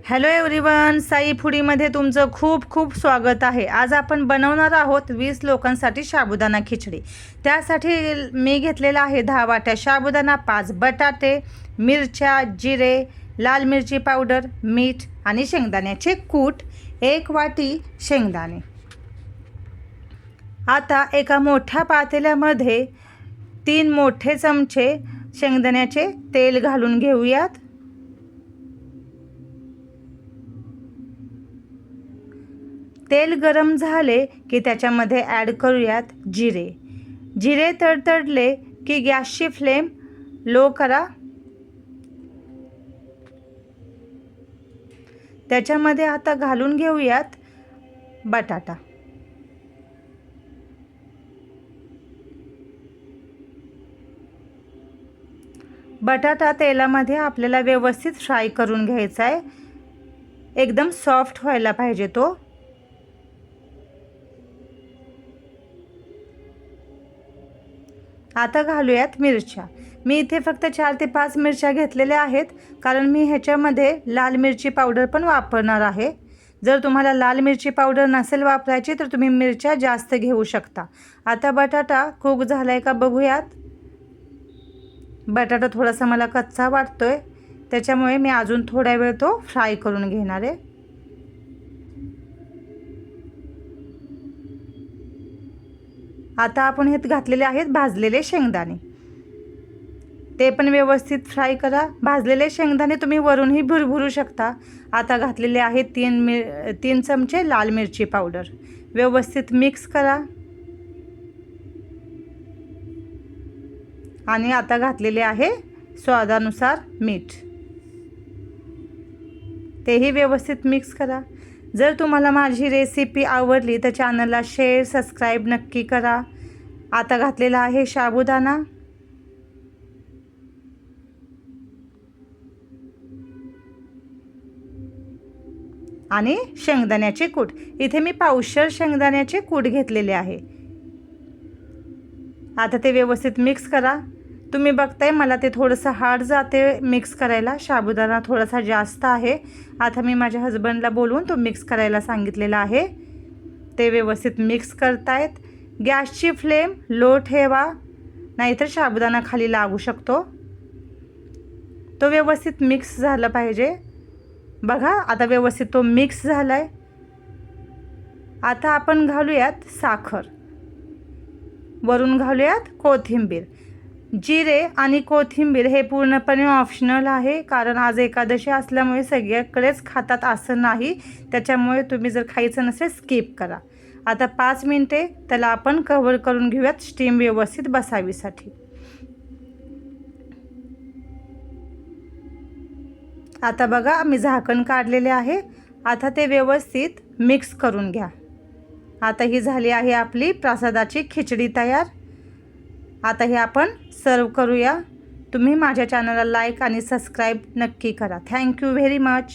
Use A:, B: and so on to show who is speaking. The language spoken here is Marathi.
A: हॅलो एव्हरीवन, साई फूडीमध्ये तुमचं खूप खूप स्वागत आहे। आज आपण बनवणार आहोत 20 लोकांसाठी साबुदाणा खिचडी। त्यासाठी मी घेतलेला आहे 10 वाट्या साबुदाणा, 5 बटाटे, मिरच्या, जिरे, लाल मिरची पावडर, मीठ आणि शेंगदाण्याचे कूट, 1 वाटी शेंगदाणे। आता एका मोठ्या पातेल्यामध्ये 3 मोठे चमचे शेंगदाण्याचे तेल घालून घेऊयात। तेल गरम झाले की त्याच्यामध्ये ॲड करूयात जिरे। जिरे तडतडले की गॅसची फ्लेम लो करा। त्याच्यामध्ये आता घालून घेऊयात बटाटा। बटाटा तेलामध्ये आपल्याला व्यवस्थित फ्राय करून घ्यायचा आहे, एकदम सॉफ्ट व्हायला पाहिजे तो। आता घालूयात मिरच्या। मी इथे फक्त 4 ते 5 मिरच्या घेतलेल्या आहेत, कारण मी ह्याच्यामध्ये लाल मिरची पावडर पण वापरणार आहे। जर तुम्हाला लाल मिरची पावडर नसेल वापरायची तर तुम्ही मिरच्या जास्त घेऊ शकता। आता बटाटा कुक झालाय का बघूयात। बटाटा थोडासा मला कच्चा वाटतोय, त्याच्यामुळे मी अजून थोडा वेळ तो फ्राय करून घेणार आहे। आता आपण हे घातलेले आहेत भाजलेले शेंगदाणे, ते पण व्यवस्थित फ्राय करा। भाजलेले शेंगदाणे तुम्ही वरूनही भुरभुरू शकता। आता घातलेले आहेत 3 चमचे लाल मिरची पावडर, व्यवस्थित मिक्स करा। आणि आता घातलेले आहे स्वादानुसार मीठ, तेही व्यवस्थित मिक्स करा। जर तुम्हाला माझी रेसिपी आवडली तर चॅनलला शेअर सबस्क्राईब नक्की करा। आता घातलेला आहे साबुदाणा आणि शेंगदाण्याचे कूट। इथे मी पावशेर शेंगदाण्याचे कूट घेतलेले आहे। आता ते व्यवस्थित मिक्स करा। तुम्ही बघताय मला ते थोडंसं हार्ड जाते मिक्स करायला, साबुदाणा थोडासा जास्त आहे। आता मी माझ्या हस्बंडला बोलवून तो मिक्स करायला सांगितलेला आहे। ते व्यवस्थित मिक्स करतायत। गॅसची फ्लेम लो ठेवा, नाहीतर साबुदाणा खाली लागू शकतो। तो व्यवस्थित मिक्स झाला पाहिजे। बघा आता व्यवस्थित तो मिक्स झालाय। आता आपण घालूयात साखर, वरून घालूयात कोथिंबीर। जिरे आणि कोथिंबीर हे पूर्णपणे ऑप्शनल आहे, कारण आज एकादशी असल्यामुळे सगळ्याकडेच खातात असं नाही, त्याच्यामुळे तुम्ही जर खायचं नसेल स्किप करा। आता 5 मिनिटे त्याला आपण कव्हर करून घेऊयात, स्टीम व्यवस्थित बसावीसाठी। आता बघा मी झाकण काढलेले आहे। आता ते व्यवस्थित मिक्स करून घ्या। आता ही झाली आहे आपली प्रसादाची खिचडी तयार। आता हे आपण सर्व करूया। तुम्ही माझ्या चॅनलला लाईक आणि सबस्क्राईब नक्की करा। Thank you very much.